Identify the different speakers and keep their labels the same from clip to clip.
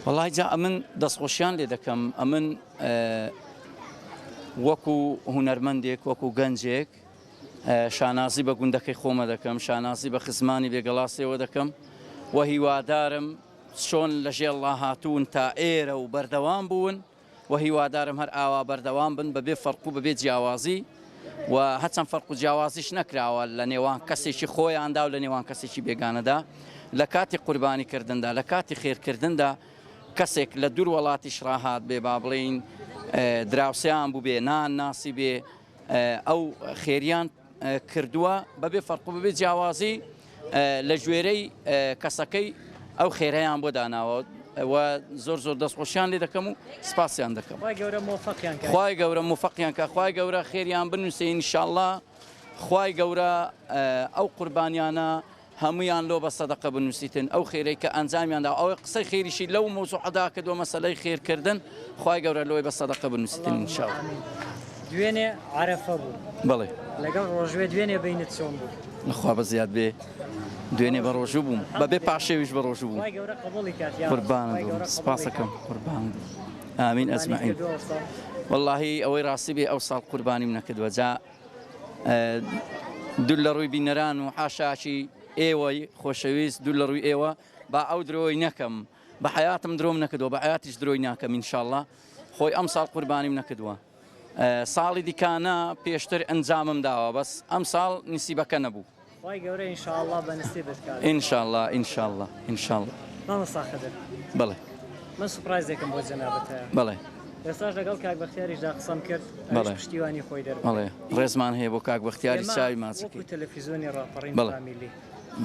Speaker 1: والله جا من دەستخۆشیان لێ دەکەم ئەمن وەکو هونەرمەندێک وەکو گەنجێک شانازی بە گوندەکەی خۆمە دەکەم شانازی بە خزمانی بێگەڵاسیەوە دەکەم و هیوادارم چۆن لەژێر الله هاتوون تا ئێرە و بەردەوام بوون و هیوادارم هەر ئاوا بەردەوام بن بەبێ فەرق و بەبێ جیاوازی و هەچەند فەرق و جیاوازیش نەکراوە لە نێوان کەسێکی خۆیاندا و لە نێوان کەسێکی بێگانەدا لە کاتی قوربانیکردندا لە کاتی خێرکردندا کەسێک لە دوور وڵاتیش ڕاهات بێ با بڵێین دراوسیان بوو بێ نان ناسی بێ ئەو خێریان کردووە بەبێ فەرق و بەبێ جیاوازی لە ژێرەی کەسەکەی ئەو خێرەیان بۆ داناوە و زۆر زۆر دەستخۆشیان لێ دەکەم و سپاسیان دەکەم. خوای گەورە موفەقیان کە خوای گەورە خێریان بنووسێ ئینشاءڵڵا خوای گەورە ئەو قوربانیانە هەمویان لۆ بە سەدەقە بنووسیتن ئەو خێرەی کە ئەنجامیاندا ئەو قسەی خێریشی لەو مۆزوعەدا کردووە مەسەلەی خێرکردن خوای گەورە لۆی بە سەدەقە بنووسیتن ئینشاءڵڵا.
Speaker 2: دوێنێ عەرەفە بوو
Speaker 1: بەڵێ
Speaker 2: لەگەڵ ڕۆژوێ دوێنێ بەینت چۆن بوو؟
Speaker 1: لەخوا بە زیاد بێ دوێنێ بە ڕۆژوو بووم بەبێ پاشێویش بە ڕۆژوو بووم. قوربانت بووم سپاسەکەم قوربانت ئامین ئەجمەعین. وەڵڵاهی ئەوەی ڕاستی بێ ئەو ساڵ قوربانیم نەکردووە جا دوور لە ڕووی بینەران و حاشاکی ئێوەی خۆشەویست دوور لە ڕووی ئێوە با ئەو درۆی نەکەم بە حیاتم درۆم نەکردووە بە حیاتیش درۆی ناکەم ئینشاءڵڵا خۆی ئەم ساڵ قوربانیم نەکردووە ساڵی دیکانە پێشتر ئەنجامم داوە بەس ئەم ساڵ نسیبەکە نەبوو.
Speaker 2: خوای گەورە ئینشاءڵڵا بە نسیبت کات.
Speaker 1: ئینشاءڵڵا ئینشاءڵڵا ئینشاءڵڵا.
Speaker 2: مامۆستا خەدر
Speaker 1: بەڵێ
Speaker 2: من سوپرایزێکم بۆ جەنابەت هەیە.
Speaker 1: بەڵێ
Speaker 2: ئێستاش لەگەڵ کاک بەختیاریشدا قسەم کرد پشتیوانی خۆی دەربڕ.
Speaker 1: بەڵێ ڕێزمان هەیە بۆ کاک بەختیاری چاوی ماچەکەی.
Speaker 2: وەکو تەلەڤیزیۆنی ڕاپەڕین فامیلی.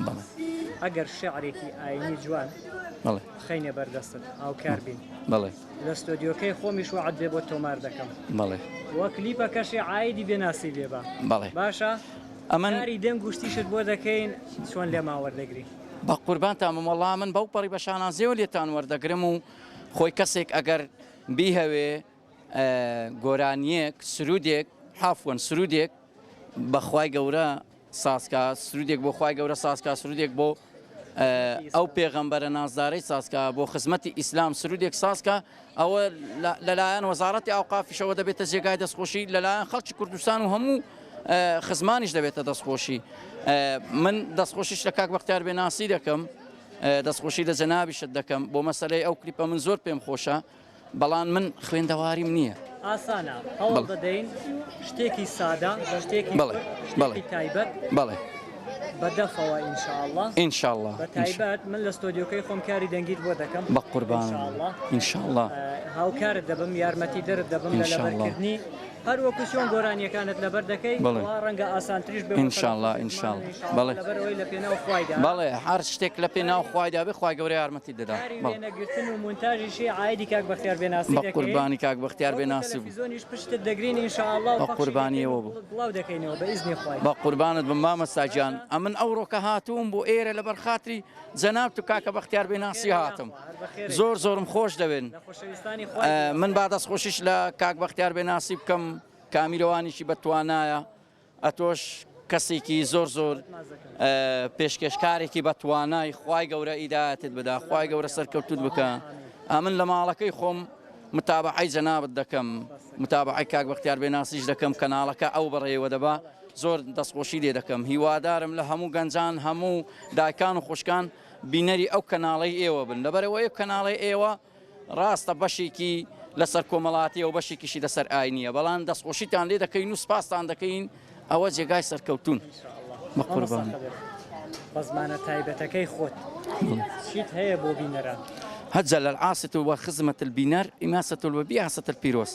Speaker 1: بەڵێ.
Speaker 2: ئەگەر شێعرێکی ئاینی جوان
Speaker 1: بەڵێ
Speaker 2: خەینە بەردەستت هاوکار بین.
Speaker 1: بەڵێ.
Speaker 2: لە ستۆدیۆکەی خۆمیش وعد بێ بۆ تۆمار دەکەم.
Speaker 1: بەڵێ.
Speaker 2: وە کلیپەکەشی عایدی بێناسی لێ بە.
Speaker 1: بەڵێ.
Speaker 2: باشە؟
Speaker 1: ئەمن
Speaker 2: کاری دەنگ گوشتیشت بۆ دەکەین چۆن لێ ماوەردەگری.
Speaker 1: بە قوربانتان وەڵڵا من بەو پەڕی بە شانازیەوە لێتان وەردەگرم و خۆی کەسێک ئەگەر بیهەوێ گۆرانیەک سرودێک حافوەن سرودێک بەخوای گەورە ساسکا سرودێک بۆ خوای گەورە ساسکا سرودێک بۆ ئەو پێغەمبەرە نازدارەی ساسکا بۆ خزمەتی ئیسلام سرودێک ساسکا ئەوە لەلایەن وەزارەتی ئاوقافیشەوە دەبێتە جێگای دەستخۆشی لەلایەن خەڵکی کوردستان و هەموو خزمانیش دەبێتە دەستخۆشی. من دەستخۆشیش لە کاک بەختیار بێناسی دەکەم دەستخۆشی لە جەنابیشت دەکەم بۆ مەسەلەی ئەو کلیپە من زۆر پێم خۆشە بەڵام من خوێندەواریم نییە.
Speaker 2: ئاسانە هەوڵ دەدەین شتێکی سادە شتێکی تایبەت
Speaker 1: بەڵێ
Speaker 2: بەدەفەوە ئینشاءڵڵا
Speaker 1: ئینشاءڵڵا
Speaker 2: بە تایبەت من لە ستۆدیۆکەی خۆم کاری دەنگیت بۆ دەکەم
Speaker 1: بە قوربان ئینشاءڵڵا
Speaker 2: هاوکارت دەبم یارمەتی دەرت دەبم لە لەبەرکردنی هەر وەکو چۆن گۆرانیەکانت لەبەر دەکەی ڕەنگە ئاسانتریش بێ
Speaker 1: ئینشاءڵڵا ئینشاءڵڵا بەڵێ
Speaker 2: لەبەرەوەی لە پێناو خوایدا
Speaker 1: بەڵێ هەر شتێک لە پێناو خوایدا بێ خوای گەورە یارمەتی دەدا
Speaker 2: وێنەگرتن و مونتاژیشی عایدی کاک بەختیار بێناسی
Speaker 1: دەکەی بە قوربانی کاک بەختیار بێناسی بوو
Speaker 2: تەلەڤیزیۆنیش پشتت دەگرین ئینشاءڵڵا
Speaker 1: بە قوربانیەوە بوو
Speaker 2: بڵاو دەکەینەوە بە ئیزنی خوای
Speaker 1: بە قوربانت بم مامەستا گیان ئەمن ئەو ڕۆکە هاتووم بۆ ئێرە لەبەر خاتری جەناب و کاکە بەختیار بێناسی هاتم زۆر زۆرم خۆش دەوێن من با دەستخۆشیش لە کاک بەختیار بێناسی بکەم کامیرەوانیشی بەتوانایە ئەتۆش کەسێکی زۆر زۆر پێشکەشکارێکی بەتوانای خوای گەورە ئیدایەتت بدا خوای گەورە سەرکەوتوت بکە ئەمن لە ماڵەکەی خۆم متابعەی جەنابەت دەکەم متابعەی کاک بەختیار بێناسیش دەکەم کەناڵەکە ئەو بەڕێوە دەبا زۆر دەستخۆشی لێ دەکەم هیوادارم لە هەموو گەنجان هەموو دایکان و خوشکان بینەری ئەو کەناڵەی ئێوە بن لەبەرەوە ئەو کەناڵی ئێوە ڕاستە بەشێکی لەسەر کۆمەڵاتی و بەشێکیشی لەسەر ئاینیە بەڵام دەستخۆشیتان لێ دەکەین و سپاسان دەکەین ئەوە جێگای سەرکەوتون بە قوربان
Speaker 2: بە زمانە تایبەتەکەی خۆت چیت هەیە بۆ بینەران
Speaker 1: هەجە العاصة وخزمة البينار إماسة وبياسة البيروس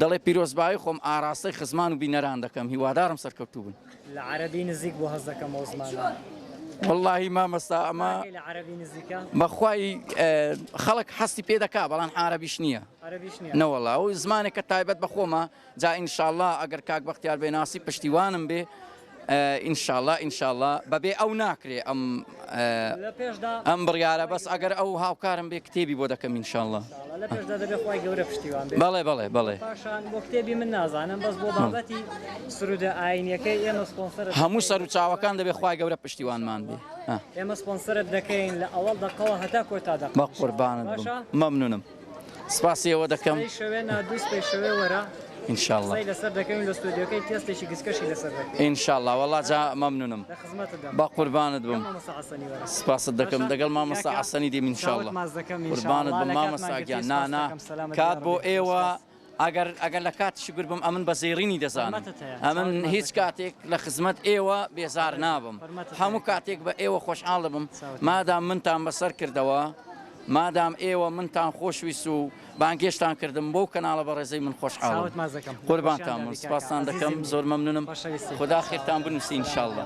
Speaker 1: دڵێ پیرۆزبایی خۆم ئاراستەی خزمان و بینەران دەکەم هیوادارم سەرکەوتوو بن
Speaker 2: لە عەرەبی نزیک بۆ هەز دەکەم ئەو زمانە
Speaker 1: واللهی مامەستا ئەمە بەخوای خەڵک حەستی پێ دەکا بەڵام عەرەبیش نییە نەوەڵا ئەو زمانێک کە تایبەت بە خۆمە جا ئینشاءڵڵا ئەگەر کاک بەختیار بێناسی پشتیوانم بێ ئینشاءڵڵا بەبێ ئەو ناکرێ ئەم بڕیارە بەس ئەگەر ئەو هاوکارم بێ کتێبی بۆ دەکەم ئینشاءڵڵا
Speaker 2: لە پێشدا دەبێت خۆی گەورە پشتیوان بێت.
Speaker 1: بەڵێ
Speaker 2: پاشان بۆ کتێبی من نازانم بەس بۆ بابەتی سرودە ئاینیەکەی ئێمە سپۆنسەر
Speaker 1: هەموو سەر و چاوەکان دەبێت خۆی گەورە پشتیوانمان بێ
Speaker 2: ئێمە سپۆنسەرت دەکەین لە ئەوەڵ دەقەوە هەتا کۆتا دەکەین.
Speaker 1: بە قوربانت مەمنونم سپاسیەوە دەکەم
Speaker 2: شوێ نادووس پێی شوێ وەرە
Speaker 1: ئینشاءڵڵا
Speaker 2: لەسەر دەکەین لە ستودیۆکەی تێستێکی گسکەشی لەسەر دەکەین
Speaker 1: ئینشاءڵڵا وەڵا جا مەمنونم بە قوربانت بم سپاست دەکەم دەگەڵ مامۆستا حەسەنی دێم ئینشاءڵڵا قوربانت بم مامۆستاگیان نا کات بۆ ئێوە ئەگەر لە کاتیشی گور بم ئەمن بە زێڕینی دەزانم ئەمن هیچ کاتێک لە خزمەت ئێوە بێزار نابم هەموو کاتێک بە ئێوە خۆشحاڵ دەبم مادام منتان بەسەر کردەوە مادام ئێوە منتان خۆشویست و بانگێشتان کردم بۆ کەناڵە بە ڕێزەی من خۆشحاڵم قوربانتان سپاسان دەکەم زۆر مەمنونم خدا خێرتان بنووسی ئینشاءڵڵا